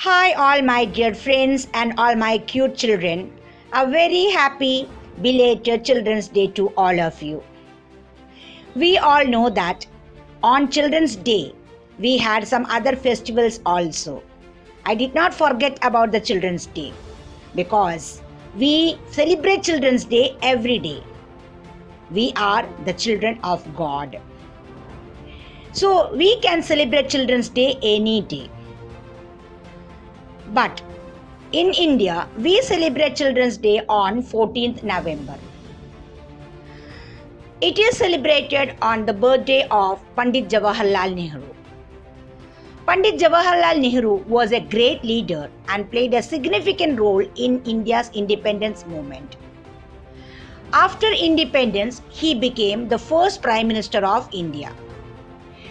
Hi, all my dear friends and all my cute children. A very happy belated Children's Day to all of you. We all know that on Children's Day, we had some other festivals also. I did not forget about the Children's Day because we celebrate Children's Day every day. We are the children of God. So we can celebrate Children's Day any day. But in India, we celebrate Children's Day on 14th November. It is celebrated on the birthday of Pandit Jawaharlal Nehru. Pandit Jawaharlal Nehru was a great leader and played a significant role in India's independence movement. After independence, he became the first Prime Minister of India.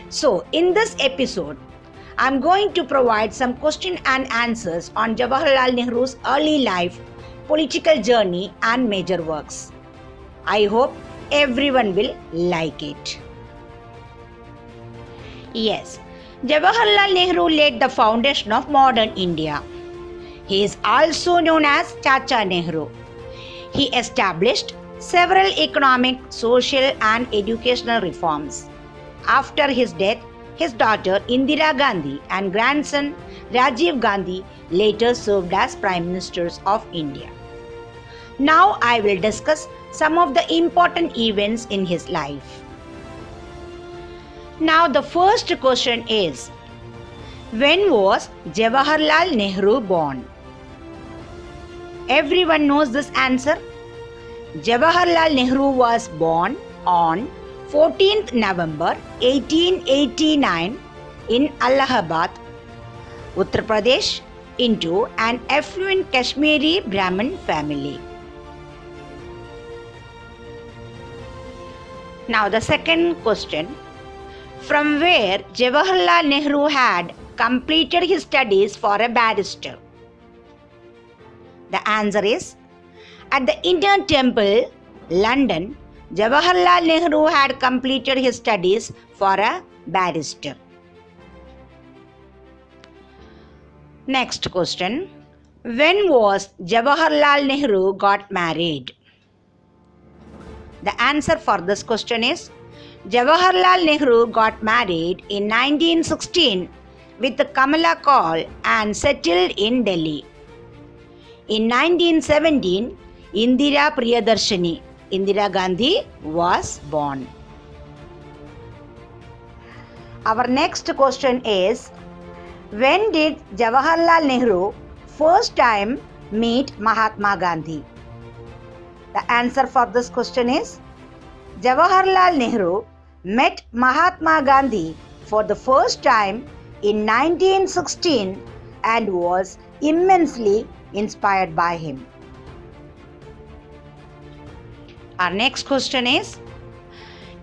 So, in this episode, I'm going to provide some question and answers on Jawaharlal Nehru's early life, political journey and major works. I hope everyone will like it. Yes, Jawaharlal Nehru laid the foundation of modern India. He is also known as Chacha Nehru. He established several economic, social and educational reforms. After his death, his daughter Indira Gandhi and grandson Rajiv Gandhi later served as Prime Ministers of India. Now I will discuss some of the important events in his life. Now the first question is, when was Jawaharlal Nehru born? Everyone knows this answer. Jawaharlal Nehru was born on 14th November 1889 in Allahabad, Uttar Pradesh, into an affluent Kashmiri Brahmin family. Now the second question, from where Jawaharlal Nehru had completed his studies for a barrister? The answer is, at the Indian Temple, London, Jawaharlal Nehru had completed his studies for a barrister. Next question. When was Jawaharlal Nehru got married? The answer for this question is, Jawaharlal Nehru got married in 1916 with Kamala Kaul and settled in Delhi. In 1917, Indira Gandhi was born. Our next question is, when did Jawaharlal Nehru first time meet Mahatma Gandhi? The answer for this question is, Jawaharlal Nehru met Mahatma Gandhi for the first time in 1916 and was immensely inspired by him. Our next question is,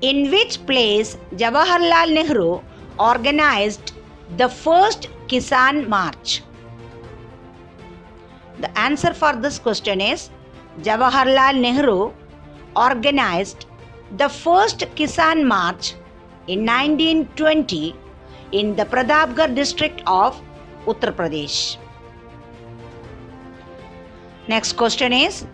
in which place Jawaharlal Nehru organized the first Kisan March? The answer for this question is, Jawaharlal Nehru organized the first Kisan March in 1920 in the Pratapgarh district of Uttar Pradesh. Next question is,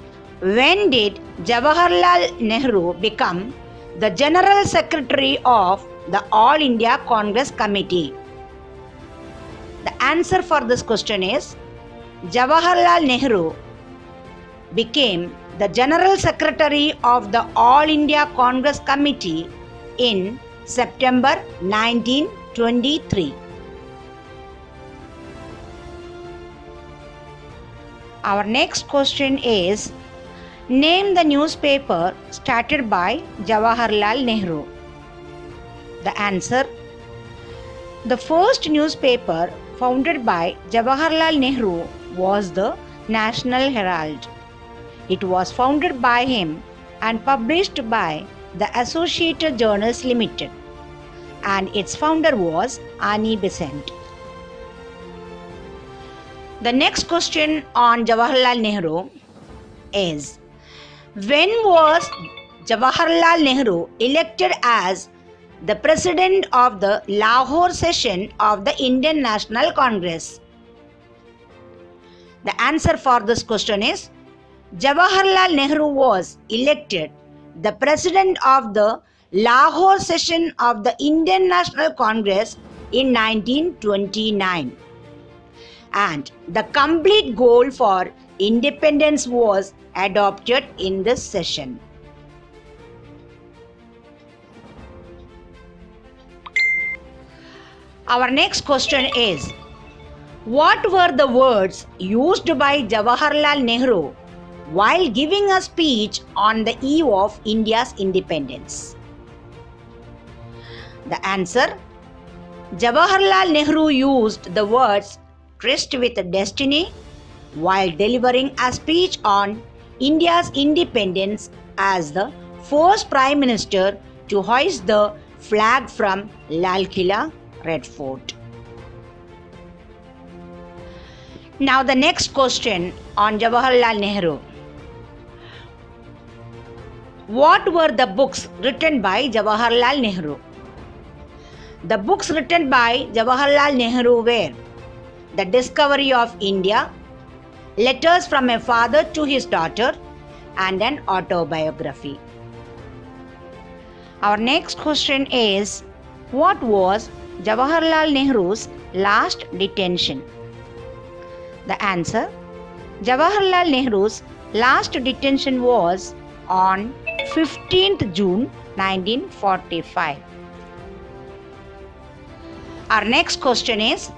when did Jawaharlal Nehru become the General Secretary of the All India Congress Committee? The answer for this question is, Jawaharlal Nehru became the General Secretary of the All India Congress Committee in September 1923. Our next question is, name the newspaper started by Jawaharlal Nehru. The answer, the first newspaper founded by Jawaharlal Nehru was the National Herald. It was founded by him and published by the Associated Journals Limited, and its founder was Ani Besant. The next question on Jawaharlal Nehru is, when was Jawaharlal Nehru elected as the president of the Lahore session of the Indian National Congress? The answer for this question is Jawaharlal Nehru was elected the president of the Lahore session of the Indian National Congress in 1929. And the complete goal for independence was adopted in this session. Our next question is, what were the words used by Jawaharlal Nehru while giving a speech on the eve of India's independence? The answer, Jawaharlal Nehru used the words tryst with destiny while delivering a speech on India's independence as the first Prime Minister to hoist the flag from Lal Killa, Red Fort. Now the next question on Jawaharlal Nehru. What were the books written by Jawaharlal Nehru? The books written by Jawaharlal Nehru were The Discovery of India, Letters from a Father to His Daughter, and an autobiography. Our next question is, what was Jawaharlal Nehru's last detention? The answer, Jawaharlal Nehru's last detention was on 15th June 1945. Our next question is,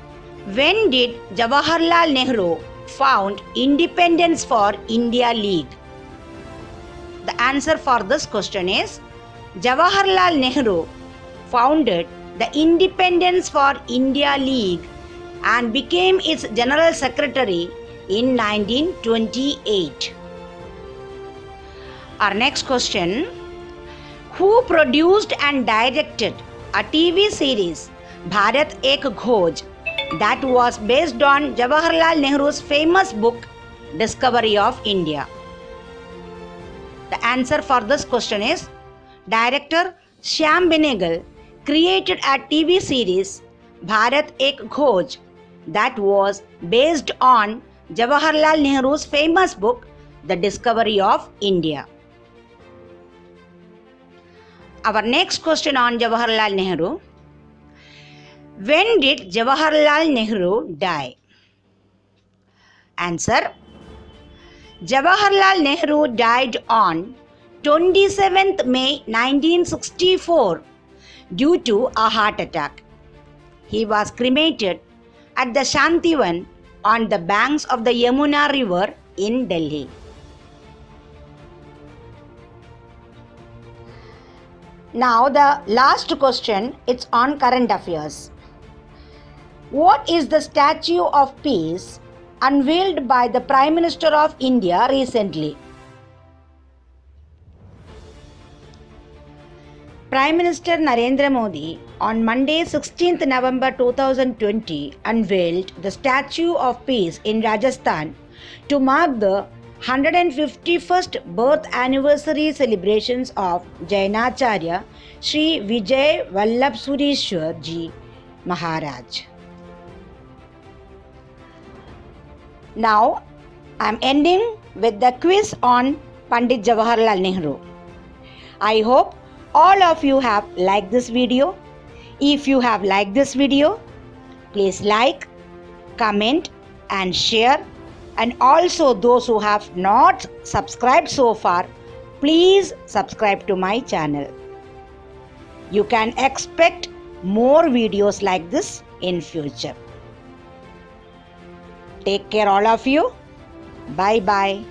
when did Jawaharlal Nehru found Independence for India League? The answer for this question is, Jawaharlal Nehru founded the Independence for India League and became its General Secretary in 1928. Our next question, who produced and directed a TV series Bharat Ek Khoj that was based on Jawaharlal Nehru's famous book Discovery of India? The answer for this question is, Director Shyam Benegal created a TV series Bharat Ek Khoj that was based on Jawaharlal Nehru's famous book The Discovery of India. Our next question on Jawaharlal Nehru. When did Jawaharlal Nehru die? Answer, Jawaharlal Nehru died on 27th May 1964 due to a heart attack. He was cremated at the Shantivan on the banks of the Yamuna River in Delhi. Now the last question, it's on current affairs. What is the Statue of Peace unveiled by the Prime Minister of India recently? Prime Minister Narendra Modi on Monday 16th November 2020 unveiled the Statue of Peace in Rajasthan to mark the 151st birth anniversary celebrations of Jainacharya Sri Vijay Vallabh Sureshwar Ji Maharaj. Now I am ending with the quiz on Pandit Jawaharlal Nehru. I hope all of you have liked this video. If you have liked this video, please like, comment and share. And also those who have not subscribed so far, please subscribe to my channel. You can expect more videos like this in future. Take care all of you. Bye bye.